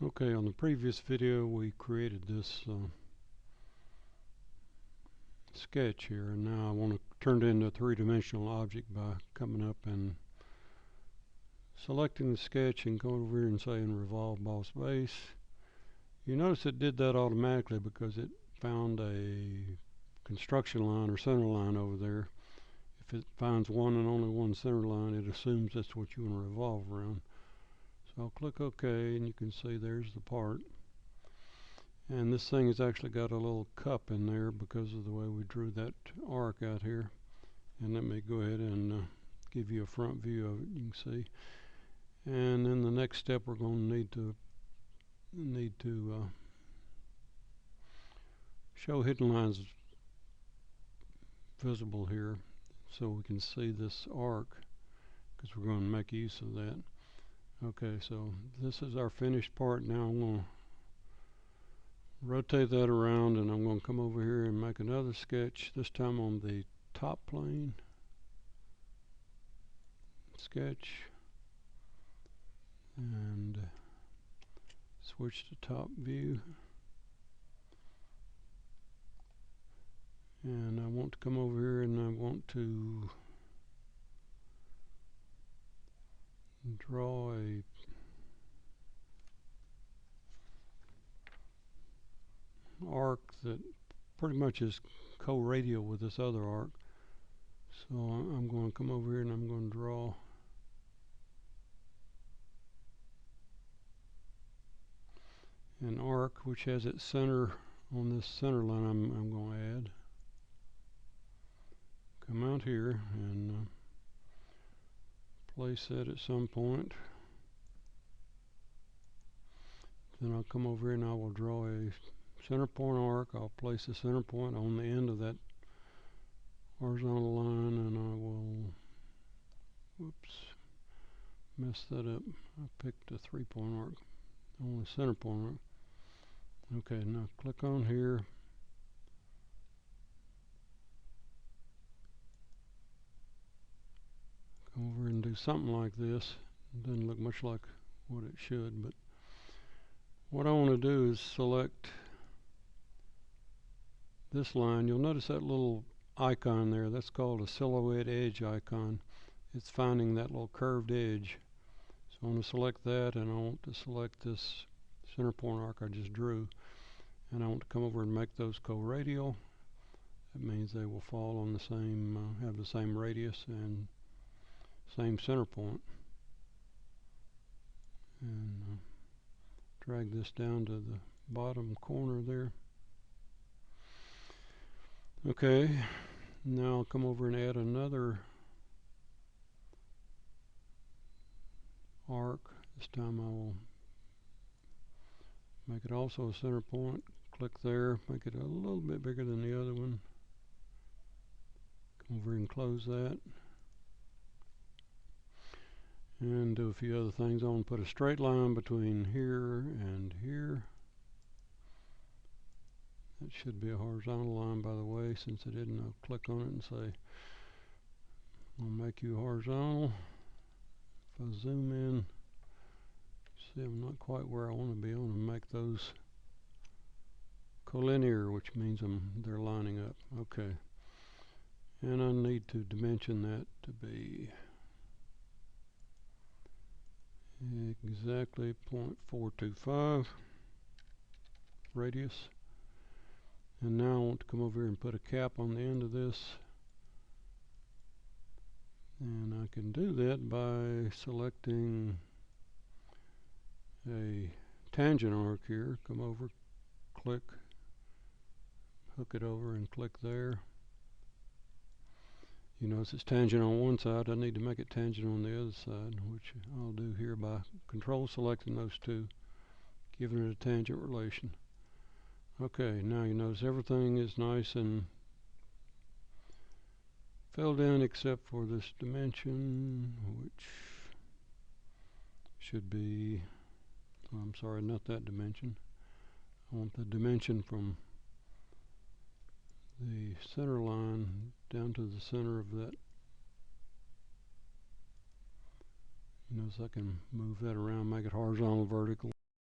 Okay, on the previous video we created this sketch here, and now I want to turn it into a three-dimensional object by coming up and selecting the sketch and going over here and saying revolve boss base. You notice it did that automatically because it found a construction line or center line over there. If it finds one and only one center line, it assumes that's what you want to revolve around. So I'll click OK, and you can see there's the part. And this thing has actually got a little cup in there because of the way we drew that arc out here. And let me go ahead and give you a front view of it, you can see. And then the next step, we're going to need to show hidden lines visible here so we can see this arc, because we're going to make use of that. Okay, so this is our finished part. Now I'm going to rotate that around, and I'm going to come over here and make another sketch, this time on the top plane. Sketch, and switch to top view, and I want to come over here and I want to draw a arc that pretty much is co-radial with this other arc. So I'm going to come over here and I'm going to draw an arc which has its center on this center line. I'm going to add. Come out here and place that at some point. Then I'll come over here and I will draw a center point arc. I'll place the center point on the end of that horizontal line, and I will, whoops, mess that up. I picked a 3-point arc on the center point arc. Okay, now click on here. Come over and do something like this. It doesn't look much like what it should, but what I want to do is select this line. You'll notice that little icon there. That's called a silhouette edge icon. It's finding that little curved edge. So I want to select that, and I want to select this center point arc I just drew, and I want to come over and make those co-radial. That means they will fall on the same, have the same radius and same center point. And drag this down to the bottom corner there. Okay, now I'll come over and add another arc. This time I will make it also a center point. Click there, make it a little bit bigger than the other one. Come over and close that. And do a few other things. I want to put a straight line between here and here. That should be a horizontal line, by the way. Since I didn't, I'll click on it and say, I'll make you horizontal. If I zoom in, see I'm not quite where I want to be. I want to make those collinear, which means they're lining up. Okay. And I need to dimension that to be exactly 0.425 radius. And now I want to come over here and put a cap on the end of this. And I can do that by selecting a tangent arc here. Come over, click, hook it over and click there. You notice it's tangent on one side. I need to make it tangent on the other side, which I'll do here by control selecting those two, giving it a tangent relation. Okay, now you notice everything is nice and filled in except for this dimension, which should be, oh, I'm sorry, not that dimension. I want the dimension from the center line down to the center of that. You notice I can move that around, make it horizontal, vertical.